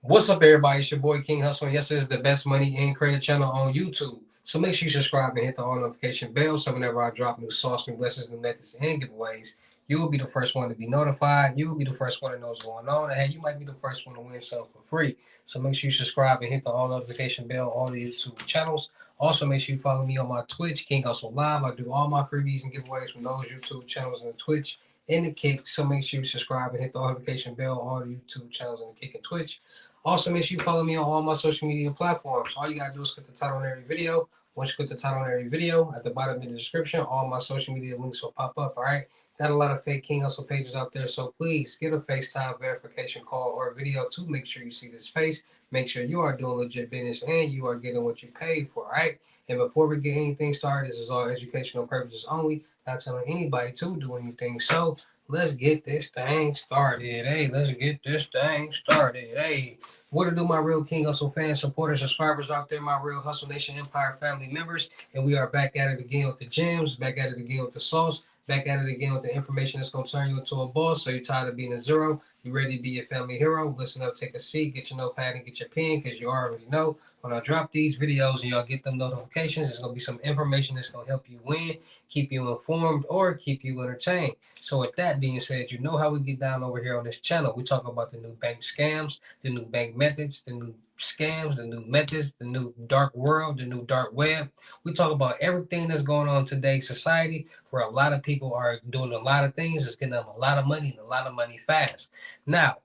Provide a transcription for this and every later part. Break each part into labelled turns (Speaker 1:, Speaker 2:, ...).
Speaker 1: What's up, everybody? It's your boy King Hustle. And yes, it's the best money and credit channel on YouTube. So make sure you subscribe and hit the all notification bell so whenever I drop new sauce, new blessings, new methods, and giveaways, you will be the first one to be notified. You will be the first one to know what's going on. And hey, you might be the first one to win something for free. So make sure you subscribe and hit the all notification bell on all the YouTube channels. Also, make sure you follow me on my Twitch, King Hustle Live. I do all my freebies and giveaways from those YouTube channels and Twitch and the Kick. So make sure you subscribe and hit the notification bell on all the YouTube channels and the Kick and Twitch. Also, make sure you follow me on all my social media platforms. All you gotta do is click the title on every video. Once you click the title on every video, at the bottom of the description, all my social media links will pop up. All right. Got a lot of fake King Hustle pages out there, so please get a FaceTime verification call or video to make sure you see this face. Make sure you are doing legit business and you are getting what you paid for. All right. And before we get anything started, this is all educational purposes only. Not telling anybody to do anything. So let's get this thing started. Hey, let's get this thing started. Hey. What to do, my real King Hustle fans, supporters, subscribers out there, my real Hustle Nation Empire family members. And we are back at it again with the gems, back at it again with the sauce, back at it again with the information that's going to turn you into a boss. So you're tired of being a zero. You ready to be your family hero? Listen up, take a seat, get your notepad and get your pen because you already know when I drop these videos and y'all get them notifications, it's going to be some information that's going to help you win, keep you informed, or keep you entertained. So with that being said, you know how we get down over here on this channel. We talk about the new bank scams, the new bank methods, the new scams, the new methods, the new dark world, the new dark web. We talk about everything that's going on in today's society where a lot of people are doing a lot of things. It's getting them a lot of money and a lot of money fast. Now,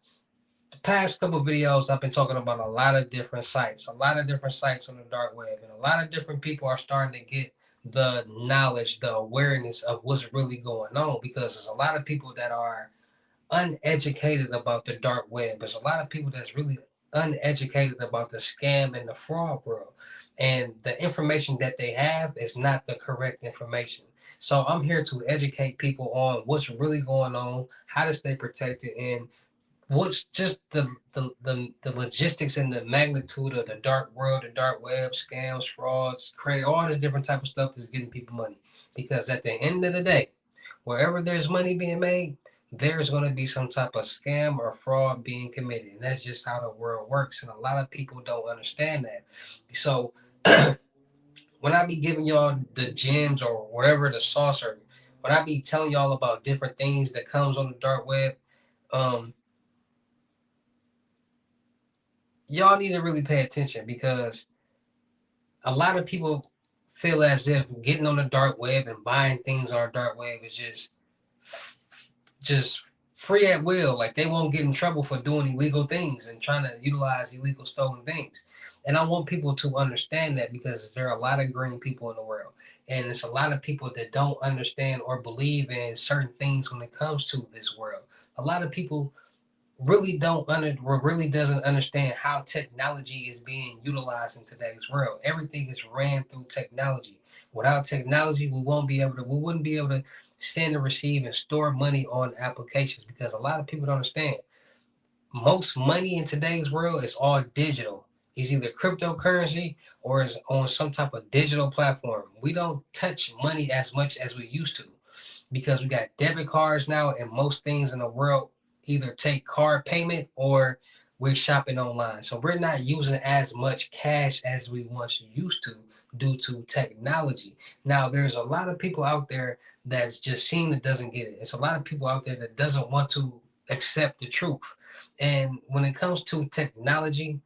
Speaker 1: the past couple of videos, I've been talking about a lot of different sites on the dark web, and a lot of different people are starting to get the knowledge, the awareness of what's really going on because there's a lot of people that are uneducated about the dark web. There's a lot of people that's really uneducated about the scam and the fraud world. And the information that they have is not the correct information. So I'm here to educate people on what's really going on, how to stay protected, and what's just the logistics and the magnitude of the dark world, the dark web, scams, frauds, credit, all this different type of stuff is getting people money. Because at the end of the day, wherever there's money being made, there's going to be some type of scam or fraud being committed. And that's just how the world works. And a lot of people don't understand that. So when I be giving y'all the gems or whatever the sauce or when I be telling y'all about different things that comes on the dark web, um, y'all need to really pay attention because a lot of people feel as if getting on the dark web and buying things on the dark web is just free at will. Like they won't get in trouble for doing illegal things and trying to utilize illegal stolen things. And I want people to understand that because there are a lot of green people in the world. And it's a lot of people that don't understand or believe in certain things when it comes to this world. A lot of people really doesn't understand how technology is being utilized in today's world. Everything is ran through technology. Without technology, we wouldn't be able to send and receive and store money on applications because a lot of people don't understand. Most money in today's world is all digital. It's either cryptocurrency or is on some type of digital platform. We don't touch money as much as we used to because we got debit cards now, and most things in the world either take card payment or we're shopping online. So we're not using as much cash as we once used to due to technology. Now there's a lot of people out there that's just seen that doesn't get it. It's a lot of people out there that doesn't want to accept the truth. And when it comes to technology,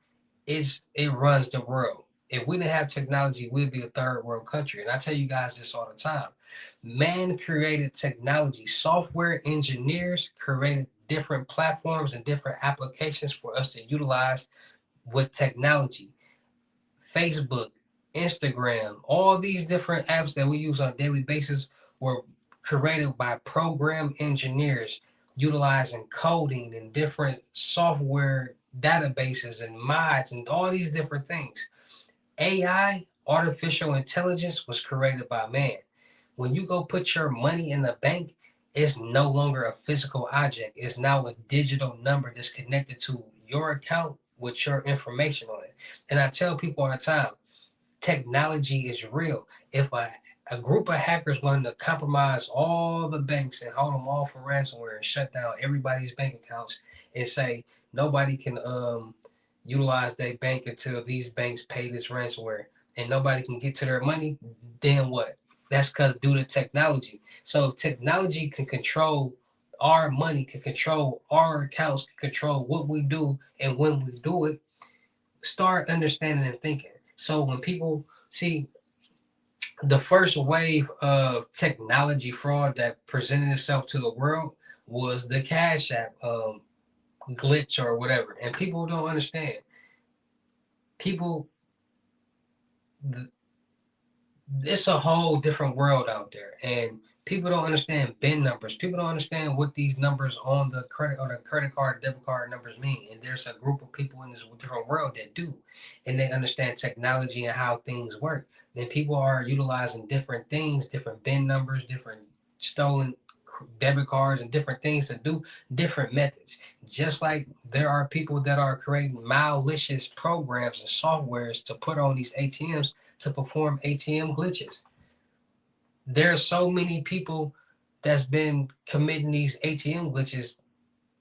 Speaker 1: it runs the world. If we didn't have technology, we'd be a third world country. And I tell you guys this all the time. Man created technology. Software engineers created different platforms and different applications for us to utilize with technology. Facebook, Instagram, all these different apps that we use on a daily basis were created by program engineers utilizing coding and different software databases and mods and all these different things. AI, artificial intelligence, was created by man. When you go put your money in the bank, it's no longer a physical object. It's now a digital number that's connected to your account with your information on it. And I tell people all the time, technology is real. If a group of hackers wanted to compromise all the banks and hold them all for ransomware and shut down everybody's bank accounts and say nobody can utilize their bank until these banks pay this ransomware, and nobody can get to their money, then what? That's because due to technology. So if technology can control our money, can control our accounts, can control what we do and when we do it, start understanding and thinking. So when people see the first wave of technology fraud that presented itself to the world was the Cash App glitch or whatever, and people don't understand. People, it's a whole different world out there, and people don't understand bin numbers. People don't understand what these numbers on the credit or the credit card, debit card numbers mean. And there's a group of people in this different world that do, and they understand technology and how things work. Then people are utilizing different things, different bin numbers, different stolen debit cards, and different things to do different methods. Just like there are people that are creating malicious programs and softwares to put on these ATMs to perform ATM glitches. There are so many people that's been committing these ATM glitches,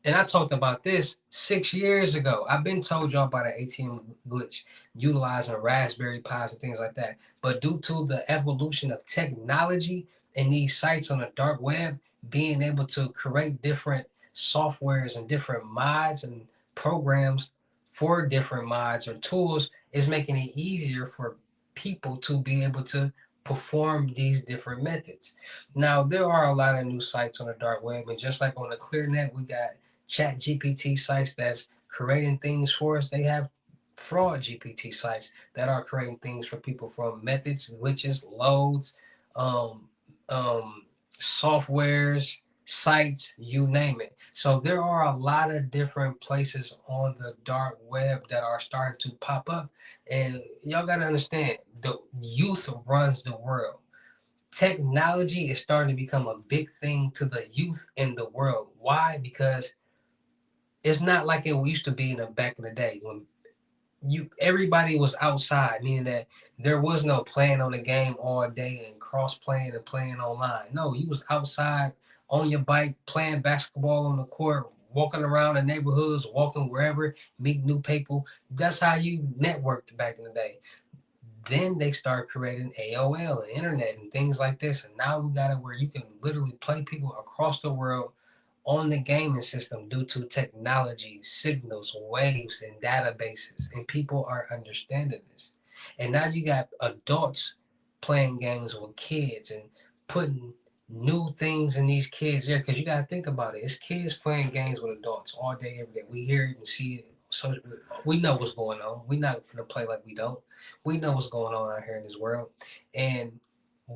Speaker 1: and I talked about this 6 years ago. I've been told y'all about an ATM glitch utilizing Raspberry Pis and things like that. But due to the evolution of technology and these sites on the dark web being able to create different softwares and different mods and programs for different mods or tools, is making it easier for people to be able to perform these different methods. Now, there are a lot of new sites on the dark web, and just like on the ClearNet, we got chat GPT sites that's creating things for us. They have fraud GPT sites that are creating things for people, from methods, glitches, loads, um, um, softwares, sites, you name it. So there are a lot of different places on the dark web that are starting to pop up. And y'all got to understand, the youth runs the world. Technology is starting to become a big thing to the youth in the world. Why? Because it's not like it used to be in the back in the day when you everybody was outside, meaning that there was no playing on the game all day and cross playing and playing online. No, you was outside on your bike playing basketball on the court, walking around the neighborhoods, walking wherever, meet new people. That's how you networked back in the day. Then they start creating AOL and internet and things like this, and now we got it where you can literally play people across the world on the gaming system due to technology, signals, waves, and databases. And people are understanding this. And now you got adults playing games with kids and putting new things in these kids there, because you got to think about it. It's kids playing games with adults all day, every day. We hear it and see it. So we know what's going on. We're not going to play like we don't. We know what's going on out here in this world. And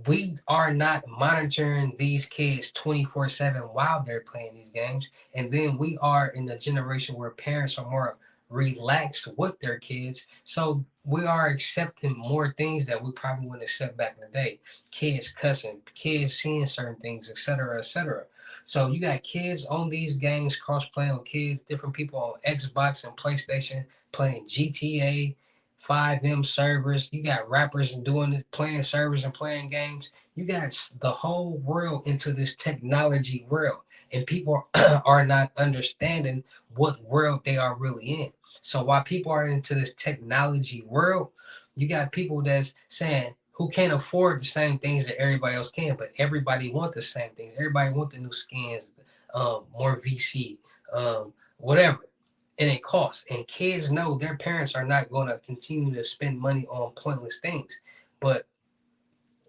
Speaker 1: we are not monitoring these kids 24/7 while they're playing these games. And then we are in the generation where parents are more relaxed with their kids. So we are accepting more things that we probably wouldn't accept back in the day. Kids cussing, kids seeing certain things, etc., etc. So you got kids on these games, cross playing with kids, different people on Xbox and PlayStation playing GTA, 5M servers. You got rappers and doing it, playing servers and playing games. You got the whole world into this technology world, and people are not understanding what world they are really in. So while people are into this technology world, you got people that's saying who can't afford the same things that everybody else can, but everybody want the same things. Everybody want the new skins, more VC, whatever, and it costs. And kids know their parents are not going to continue to spend money on pointless things. But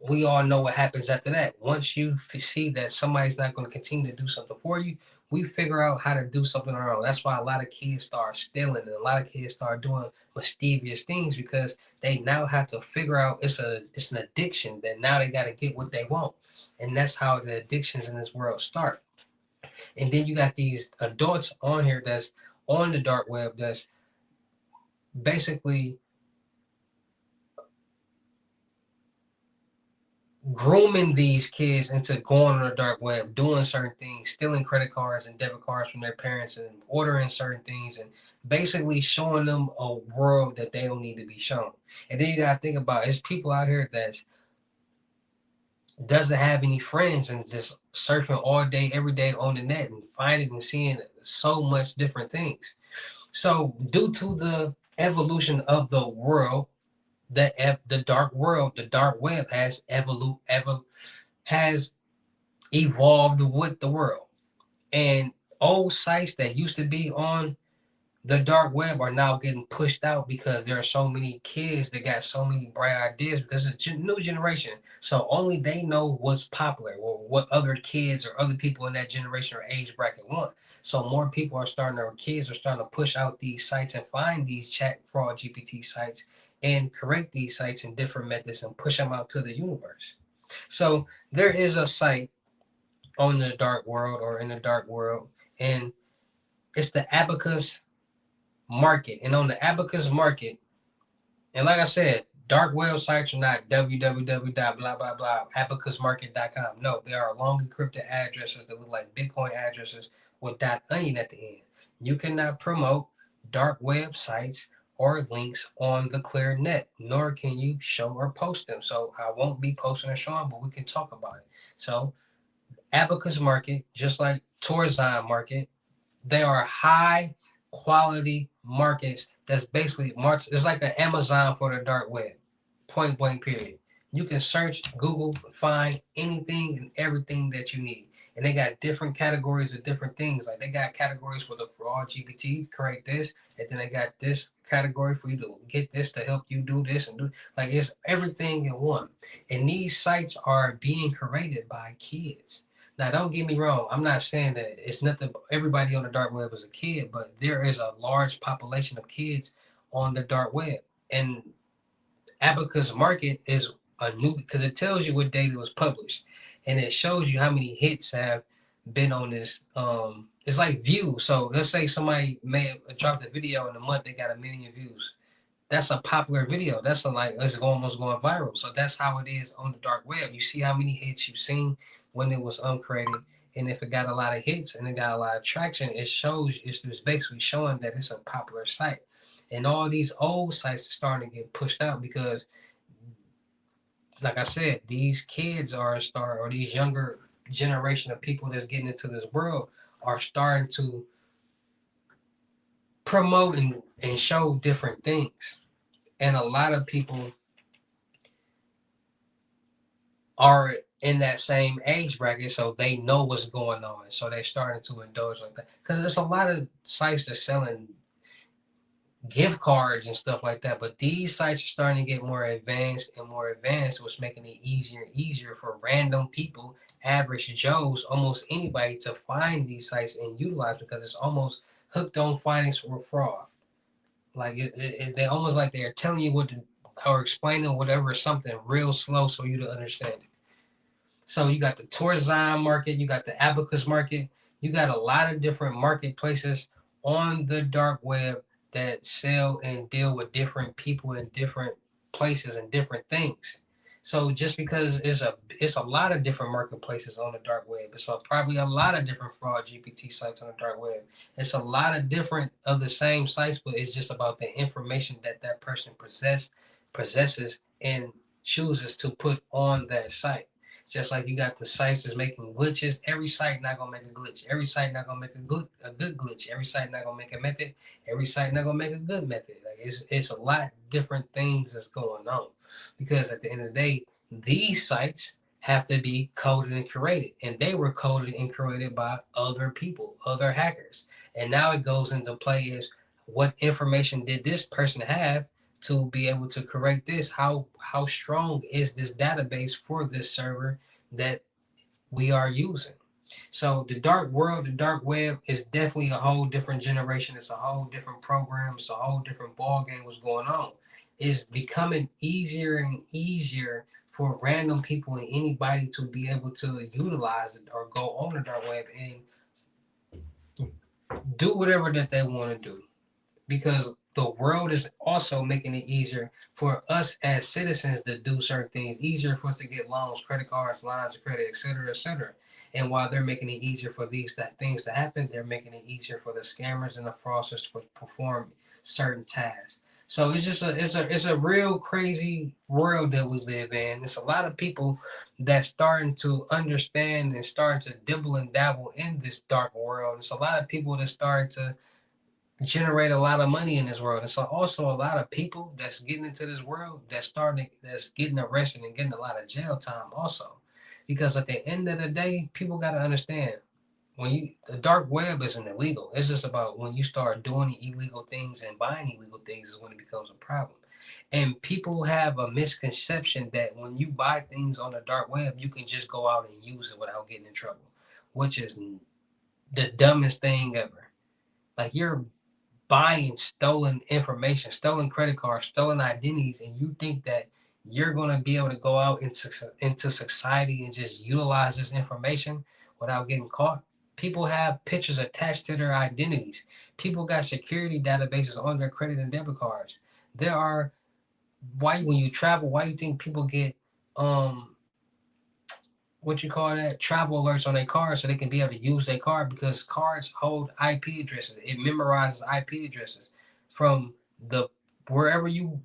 Speaker 1: we all know what happens after that. Once you see that somebody's not going to continue to do something for you, we figure out how to do something on our own. That's why a lot of kids start stealing and a lot of kids start doing mischievous things, because they now have to figure out it's an addiction that now they got to get what they want. And that's how the addictions in this world start. And then you got these adults on here that's on the dark web that's basically grooming these kids into going on the dark web, doing certain things, stealing credit cards and debit cards from their parents and ordering certain things, and basically showing them a world that they don't need to be shown. And then you gotta think about it's people out here that doesn't have any friends and just surfing all day, every day on the net and finding and seeing so much different things. So due to the evolution of the world, the dark world, the dark web has evolved with the world. And old sites that used to be on the dark web are now getting pushed out because there are so many kids that got so many bright ideas because it's a new generation. So only they know what's popular or what other kids or other people in that generation or age bracket want. So more people are starting, or kids are starting to push out these sites and find these chat fraud GPT sites and correct these sites in different methods and push them out to the universe. So there is a site on the dark world or in the dark world, and it's the Abacus market. And on the Abacus market, and like I said, dark websites are not www blah blah blah abacusmarket.com. No, they are long encrypted addresses that look like Bitcoin addresses with .onion at the end. You cannot promote dark websites or links on the clear net, nor can you show or post them. So I won't be posting or showing, but we can talk about it. So Abacus Market, just like Torzine Market, they are high quality markets that's basically markets. It's like an Amazon for the dark web. Point blank period. You can search, Google, find anything and everything that you need. And they got different categories of different things. Like they got categories for the fraud GPT, correct this, and then they got this category for you to get this to help you do this and do like it's everything in one. And these sites are being created by kids. Now, don't get me wrong. I'm not saying that it's nothing. Everybody on the dark web is a kid, but there is a large population of kids on the dark web. And Abacus Market is a new because it tells you what date it was published, and it shows you how many hits have been on this. It's like views. So let's say somebody may have dropped a video in a month, they got 1 million views. That's a popular video. That's a, like it's almost going viral. So that's how it is on the dark web. You see how many hits you've seen when it was uncreated, and if it got a lot of hits and it got a lot of traction, it shows it's basically showing that it's a popular site. And all these old sites are starting to get pushed out because, like I said, these kids are start or these younger generation of people that's getting into this world are starting to promote and show different things. And a lot of people are in that same age bracket, so they know what's going on. So they're starting to indulge like that. Because there's a lot of sites that's selling gift cards and stuff like that. But these sites are starting to get more advanced and more advanced, which making it easier and easier for random people, average Joes, almost anybody to find these sites and utilize because it's almost hooked on finance for fraud. Like they almost like they're telling you what to or explaining whatever something real slow so you to understand it. So you got the Torzine market, you got the Abacus market, you got a lot of different marketplaces on the dark web that sell and deal with different people in different places and different things. So just because it's a lot of different marketplaces on the dark web, it's probably a lot of different fraud GPT sites on the dark web. It's a lot of different of the same sites, but it's just about the information that that person possesses and chooses to put on that site. Just like you got the sites that's making glitches, every site not gonna make a glitch. Every site not gonna make a good glitch. Every site not gonna make a method. Every site not gonna make a good method. Like it's a lot different things that's going on, because at the end of the day, these sites have to be coded and curated, and they were coded and curated by other people, other hackers. And now it goes into play is what information did this person have to be able to correct this? How strong is this database for this server that we are using? So the dark world, the dark web is definitely a whole different generation. It's a whole different program. It's a whole different ball game. What's going on? It's becoming easier and easier for random people and anybody to be able to utilize it or go on the dark web and do whatever that they want to do, because the world is also making it easier for us as citizens to do certain things, easier for us to get loans, credit cards, lines of credit, et cetera, et cetera. And while they're making it easier for these things to happen, they're making it easier for the scammers and the fraudsters to perform certain tasks. So it's a real crazy world that we live in. There's a lot of people that's starting to understand and starting to dibble and dabble in this dark world. It's a lot of people that start to generate a lot of money in this world. And so also a lot of people that's getting into this world that's getting arrested and getting a lot of jail time also. Because at the end of the day, people gotta understand when you the dark web isn't illegal. It's just about when you start doing illegal things and buying illegal things is when it becomes a problem. And people have a misconception that when you buy things on the dark web, you can just go out and use it without getting in trouble, which is the dumbest thing ever. Like you're buying stolen information, stolen credit cards, stolen identities, and you think that you're going to be able to go out into society and just utilize this information without getting caught. People have pictures attached to their identities. People got security databases on their credit and debit cards. There are why when you travel, why you think people get um what you call that travel alerts on their cars so they can be able to use their car because cards hold IP addresses. It memorizes IP addresses from the wherever you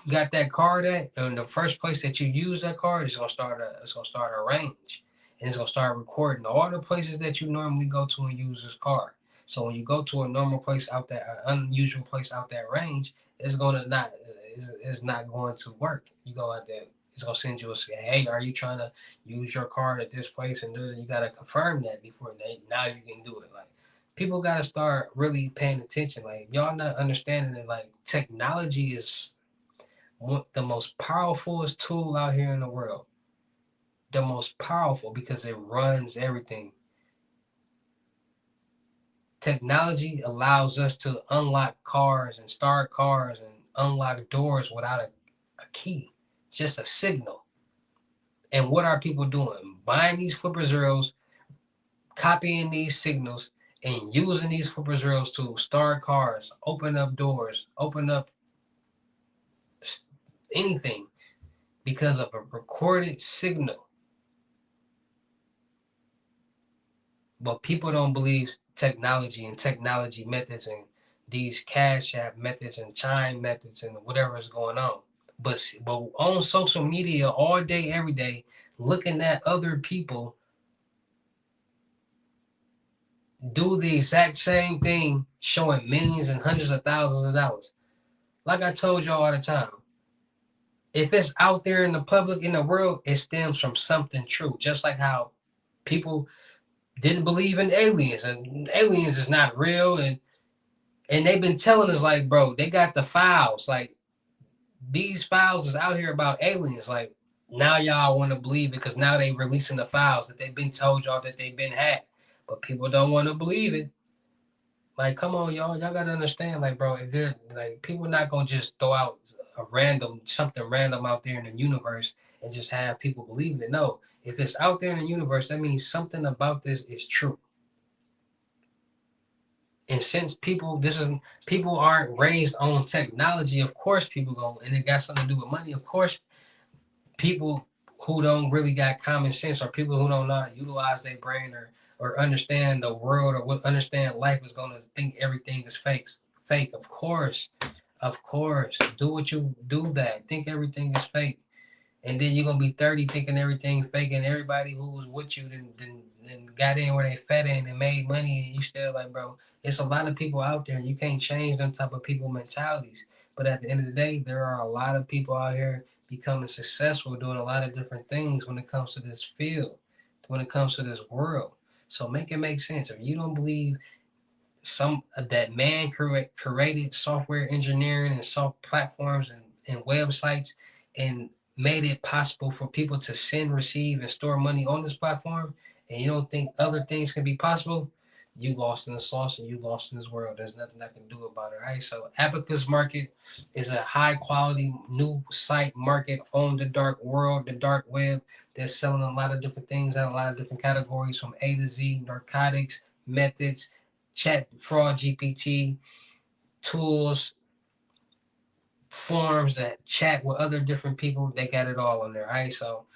Speaker 1: got that card at, and the first place that you use that card is gonna start a range, and it's gonna start recording all the places that you normally go to and use this card. So when you go to a normal place out that unusual place out that range, it's gonna not it's not going to work. You go out there, it's gonna send you a say, hey, are you trying to use your card at this place and you got to confirm that before now you can do it. Like people got to start really paying attention. Like y'all not understanding that like technology is the most powerful tool out here in the world. The most powerful because it runs everything. Technology allows us to unlock cars and start cars and unlock doors without a key, just a signal. And what are people doing? Buying these flipper zeros, copying these signals and using these flipper zeros to start cars, open up doors, open up anything because of a recorded signal. But people don't believe technology and technology methods and these cash app methods and chime methods and whatever is going on. But on social media all day, every day, looking at other people do the exact same thing, showing millions and hundreds of thousands of dollars. Like I told y'all all the time, if it's out there in the public in the world, it stems from something true. Just like how people didn't believe in aliens and aliens is not real, and they've been telling us like, bro, they got the files. Like these files is out here about aliens. Like now y'all want to believe because now they releasing the files that they've been told y'all that they've been had, but people don't want to believe it. Like, come on, y'all gotta understand, like, bro, if they're like people not gonna just throw out a random something random out there in the universe and just have people believe it. No, if it's out there in the universe, that means something about this is true. And since people aren't raised on technology, of course people go and it got something to do with money. Of course, people who don't really got common sense or people who don't know how to utilize their brain or understand the world or what understand life is gonna think everything is fake. Fake, of course. Do what you do that. Think everything is fake. And then you're gonna be 30 thinking everything fake and everybody who was with you then got in where they fed in and made money and you still like, bro, it's a lot of people out there and you can't change them type of people mentalities. But at the end of the day, there are a lot of people out here becoming successful doing a lot of different things when it comes to this field, when it comes to this world. So make it make sense. If you don't believe some that man created software engineering and soft platforms and websites and made it possible for people to send, receive, and store money on this platform, and you don't think other things can be possible, you lost in the sauce and you lost in this world. There's nothing I can do about it. Right. So Abacus Market is a high quality new site market on the dark world, the dark web. They're selling a lot of different things in a lot of different categories from A to Z, narcotics, methods, chat fraud GPT tools, forums that chat with other different people. They got it all on there, right? So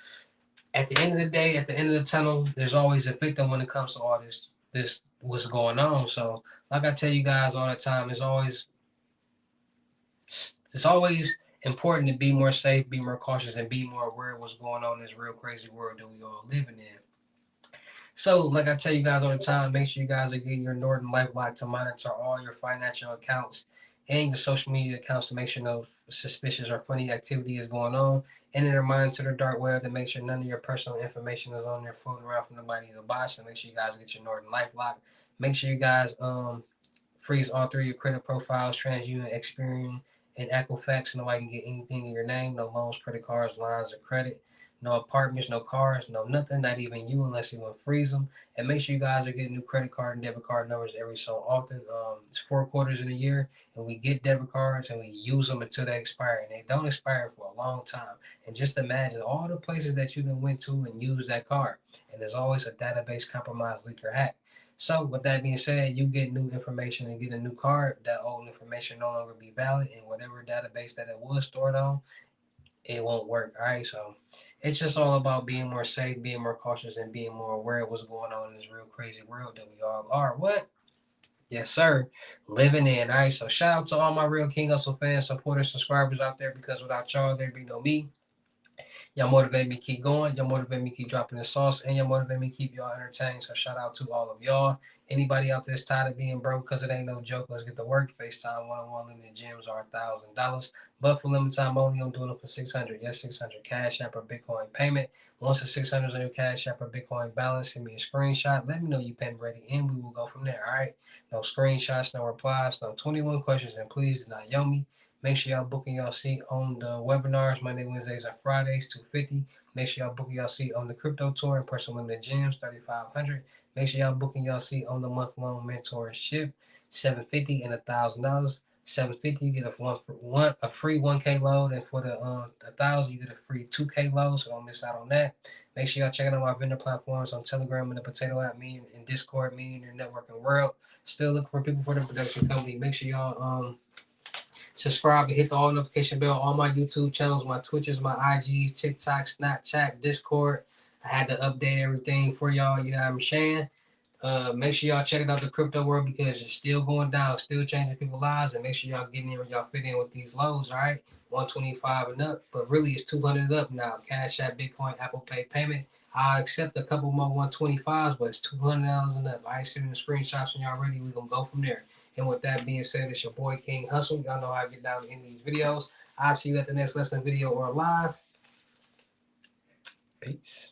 Speaker 1: at the end of the day, at the end of the tunnel, there's always a victim when it comes to all this what's going on. So like I tell you guys all the time, it's always important to be more safe, be more cautious, and be more aware of what's going on in this real crazy world that we all living in. So, like I tell you guys all the time, make sure you guys are getting your Norton LifeLock to monitor all your financial accounts and your social media accounts to make sure no suspicious or funny activity is going on. And then monitor the dark web to make sure none of your personal information is on there floating around for nobody to buy. So make sure you guys get your Norton LifeLock. Make sure you guys freeze all three of your credit profiles, TransUnion, Experian, and Equifax, so nobody can get anything in your name. No loans, credit cards, lines of credit, no apartments, no cars, no nothing, not even you, unless you want to freeze them. And make sure you guys are getting new credit card and debit card numbers every so often. It's 4 quarters in a year, and we get debit cards and we use them until they expire, and they don't expire for a long time. And just imagine all the places that you done went to and used that card, and there's always a database compromise, leak, or hack. So with that being said, you get new information and get a new card. That old information no longer be valid, and whatever database that it was stored on, it won't work. All right, so it's just all about being more safe, being more cautious, and being more aware of what's going on in this real crazy world that we all are. What? Yes, sir. Living in. All right, so shout out to all my real King Hustle fans, supporters, subscribers out there, because without y'all, there'd be no me. Y'all motivate me to keep going. Y'all motivate me to keep dropping the sauce. And y'all motivate me to keep y'all entertained. So shout out to all of y'all. Anybody out there that's tired of being broke because it ain't no joke, let's get to work. FaceTime one-on-one limited gyms are $1,000. But for limited time only, I'm doing it for 600. Yes, 600 Cash App or Bitcoin payment. Once the 600 is on your Cash App or Bitcoin balance, send me a screenshot. Let me know you payment ready, and we will go from there. All right. No screenshots, no replies, no 21 questions, and please do not yell me. Make sure y'all booking y'all seat on the webinars Monday, Wednesdays, and Fridays, 250. Make sure y'all booking y'all seat on the crypto tour and personal limited gyms, 3,500. Make sure y'all booking y'all seat on the month-long mentorship, 750 and $1,000. 750 you get a free 1K load, and for the 1,000 you get a free 2K load. So don't miss out on that. Make sure y'all checking out my vendor platforms on Telegram and the Potato App, me and Discord, me and your networking world. Still looking for people for the production company. Make sure y'all subscribe and hit the all notification bell. All my YouTube channels, my Twitches, my IGs, TikTok, Snapchat, Discord. I had to update everything for y'all. You know what I'm saying? Make sure y'all checking out the crypto world because it's still going down, still changing people's lives, and make sure y'all getting in where y'all fit in with these lows. All right, 125 and up, but really it's 200 up now. Cash App, Bitcoin, Apple Pay payment. I'll accept a couple more 125s, but it's $200 and up. I ain't sending the screenshots when y'all ready. We gonna go from there. And with that being said, it's your boy King Hustle. Y'all know how I get down in these videos. I'll see you at the next lesson video or live. Peace.